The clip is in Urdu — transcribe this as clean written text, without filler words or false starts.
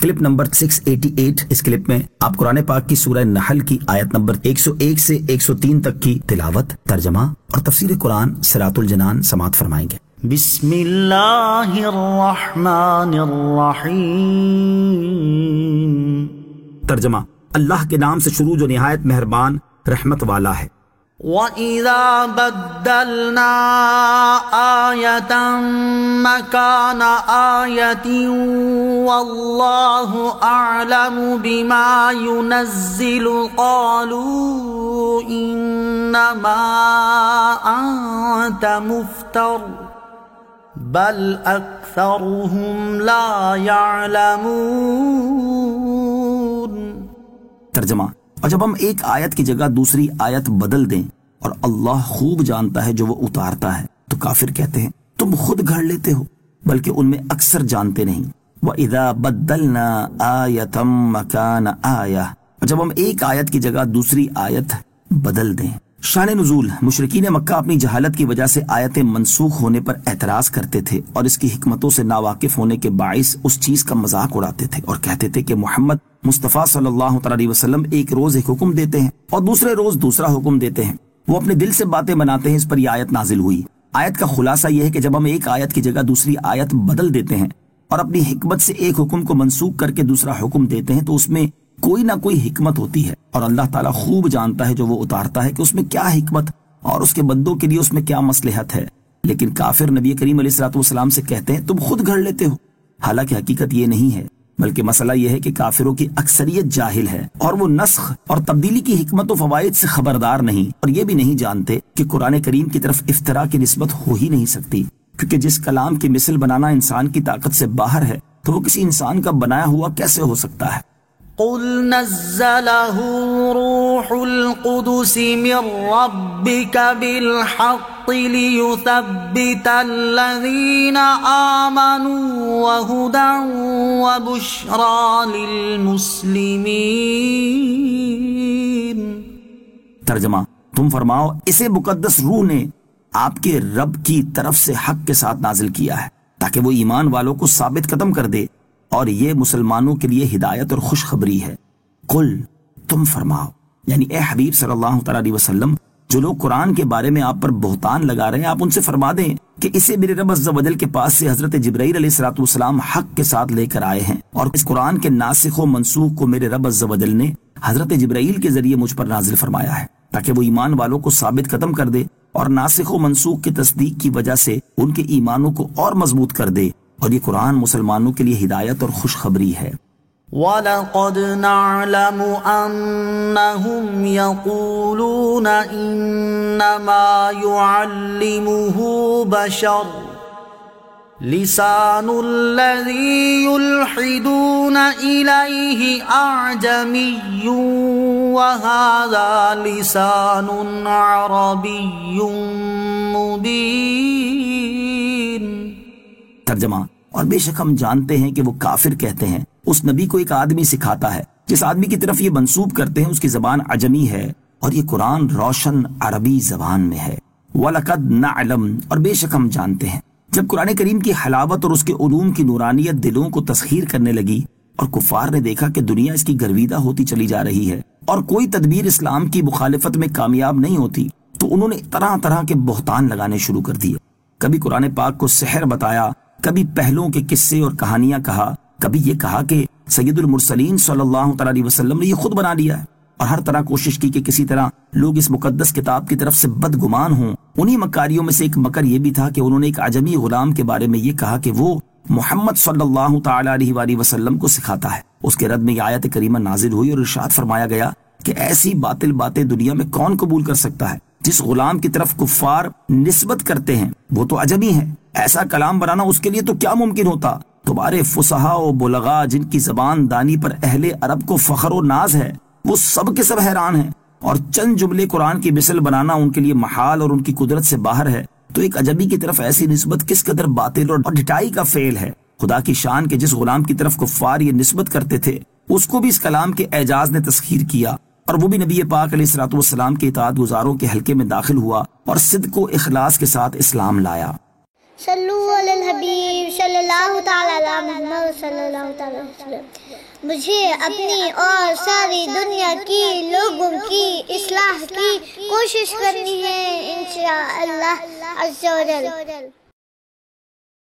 Clip number 688۔ اس کلپ میں آپ قرآن پاک کی سورہ نحل کی آیت نمبر 101 سے 103 تک کی تلاوت، ترجمہ اور تفسیر قرآن صراط الجنان سماعت فرمائیں گے۔ بسم اللہ الرحمن الرحیم۔ ترجمہ، اللہ کے نام سے شروع جو نہایت مہربان رحمت والا ہے۔ وَإِذَا بَدَّلْنَا آيَةً مَكَانَ آيَةٍ وَاللَّهُ أَعْلَمُ بِمَا يُنَزِّلُ قَالُوا إِنَّمَا أَنْتَ مُفْتَرٍ بَلْ أَكْثَرُهُمْ لَا يَعْلَمُونَ۔ ترجمہ، اور جب ہم ایک آیت کی جگہ دوسری آیت بدل دیں اور اللہ خوب جانتا ہے جو وہ اتارتا ہے، تو کافر کہتے ہیں تم خود گھڑ لیتے ہو، بلکہ ان میں اکثر جانتے نہیں۔ وَإِذَا بَدَّلْنَا آيَةً مَكَانَ آيَةٍ، اور جب ہم ایک آیت کی جگہ دوسری آیت بدل دیں۔ شان نزول، مشرکین مکہ اپنی جہالت کی وجہ سے آیتیں منسوخ ہونے پر اعتراض کرتے تھے اور اس کی حکمتوں سے ناواقف ہونے کے باعث اس چیز کا مذاق اڑاتے تھے اور کہتے تھے کہ محمد مصطفیٰ صلی اللہ علیہ وسلم ایک روز ایک حکم دیتے ہیں اور دوسرے روز دوسرا حکم دیتے ہیں، وہ اپنے دل سے باتیں بناتے ہیں۔ اس پر یہ آیت نازل ہوئی۔ آیت کا خلاصہ یہ ہے کہ جب ہم ایک آیت کی جگہ دوسری آیت بدل دیتے ہیں اور اپنی حکمت سے ایک حکم کو منسوخ کر کے دوسرا حکم دیتے ہیں، تو اس میں کوئی نہ کوئی حکمت ہوتی ہے، اور اللہ تعالیٰ خوب جانتا ہے جو وہ اتارتا ہے کہ اس میں کیا حکمت اور اس کے بندوں کے لیے اس میں کیا مصلحت ہے۔ لیکن کافر نبی کریم علیہ الصلوۃ والسلام سے کہتے ہیں تم خود گھڑ لیتے ہو، حالانکہ حقیقت یہ نہیں ہے، بلکہ مسئلہ یہ ہے کہ کافروں کی اکثریت جاہل ہے اور وہ نسخ اور تبدیلی کی حکمت و فوائد سے خبردار نہیں، اور یہ بھی نہیں جانتے کہ قرآن کریم کی طرف افتراء کی نسبت ہو ہی نہیں سکتی، کیونکہ جس کلام کی مثل بنانا انسان کی طاقت سے باہر ہے تو وہ کسی انسان کا بنایا ہوا کیسے ہو سکتا ہے۔ قل نزله روح القدس من ربك بالحق ليثبت الذين آمنوا وهدى وبشرى للمسلمين۔ ترجمہ، تم فرماؤ اسے مقدس روح نے آپ کے رب کی طرف سے حق کے ساتھ نازل کیا ہے تاکہ وہ ایمان والوں کو ثابت قدم کر دے، اور یہ مسلمانوں کے لیے ہدایت اور خوشخبری ہے۔ قل، تم فرماؤ، یعنی اے حبیب صلی اللہ تعالیٰ علیہ وسلم، جو لوگ قرآن کے بارے میں آپ پر بہتان لگا رہے ہیں، آپ ان سے فرما دیں کہ اسے میرے رب عز و جل کے پاس سے حضرت جبرائیل علیہ الصلوۃ والسلام حق کے ساتھ لے کر آئے ہیں، اور اس قرآن کے ناسخ و منسوخ کو میرے رب عز و جل نے حضرت جبرائیل کے ذریعے مجھ پر نازل فرمایا ہے تاکہ وہ ایمان والوں کو ثابت قدم کر دے اور ناسخ و منسوخ کی تصدیق کی وجہ سے ان کے ایمانوں کو اور مضبوط کر دے، اور یہ قرآن مسلمانوں کے لیے ہدایت اور خوشخبری ہے۔ وَلَقَدْ نَعْلَمُ أَنَّهُمْ يَقُولُونَ إِنَّمَا يُعَلِّمُهُ بَشَرٌ لِسَانُ الَّذِي يُلْحِدُونَ إِلَيْهِ أَعْجَمِيٌّ وَهَذَا لِسَانٌ عَرَبِيٌّ مُبِينٌ۔ ترجمہ، اور بے شک ہم جانتے ہیں کہ وہ کافر کہتے ہیں اس نبی کو ایک آدمی سکھاتا ہے، جس آدمی کی طرف یہ منسوب کرتے ہیں اس کی زبان عجمی ہے اور یہ قرآن روشن عربی زبان میں ہے۔ وَلَقَدْ نَعْلَمُ، اور بے شک ہم جانتے ہیں۔ جب قرآن کریم کی حلاوت اور اس کے علوم کی نورانیت دلوں کو تسخیر کرنے لگی اور کفار نے دیکھا کہ دنیا اس کی گرویدہ ہوتی چلی جا رہی ہے اور کوئی تدبیر اسلام کی مخالفت میں کامیاب نہیں ہوتی، تو انہوں نے طرح طرح کے بہتان لگانے شروع کر دیے۔ کبھی قرآن پاک کو سحر بتایا، کبھی پہلوں کے قصے اور کہانیاں کہا، کبھی یہ کہا کہ سید المرسلین صلی اللہ تعالیٰ علیہ وسلم نے یہ خود بنا لیا ہے، اور ہر طرح کوشش کی کہ کسی طرح لوگ اس مقدس کتاب کی طرف سے بدگمان ہوں۔ انہی مکاریوں میں سے ایک مکر یہ بھی تھا کہ انہوں نے ایک عجمی غلام کے بارے میں یہ کہا کہ وہ محمد صلی اللہ تعالیٰ علیہ وآلہ وسلم کو سکھاتا ہے۔ اس کے رد میں یہ آیت کریمہ نازل ہوئی اور ارشاد فرمایا گیا کہ ایسی باطل باتیں دنیا میں کون قبول کر سکتا ہے؟ جس غلام کی طرف کفار نسبت کرتے ہیں وہ تو عجمی ہے، ایسا کلام بنانا اس کے لیے تو کیا ممکن ہوتا؟ تمہارے فصحاء و بلغاء جن کی زبان دانی پر اہل عرب کو فخر و ناز ہے، وہ سب کے سب حیران ہیں، اور چند جملے قرآن کی مثل بنانا ان کے لیے محال اور ان کی قدرت سے باہر ہے، تو ایک عجمی کی طرف ایسی نسبت کس قدر باطل اور ڈھٹائی کا فعل ہے۔ خدا کی شان کے جس غلام کی طرف کفار یہ نسبت کرتے تھے، اس کو بھی اس کلام کے اعجاز نے تسخیر کیا، اور وہ بھی نبی پاک علیہ الصلوۃ والسلام کے اطاعت گزاروں کے حلقے میں داخل ہوا اور صدق و اخلاص کے ساتھ اسلام لایا۔ صلو علی الحبیب صلی اللہ تعالی علی محمد صلی اللہ تعالی علیہ وسلم۔ مجھے اپنی اور ساری دنیا کی لوگوں کی اصلاح کی کوشش کرنی ہے انشاءاللہ عز و جل۔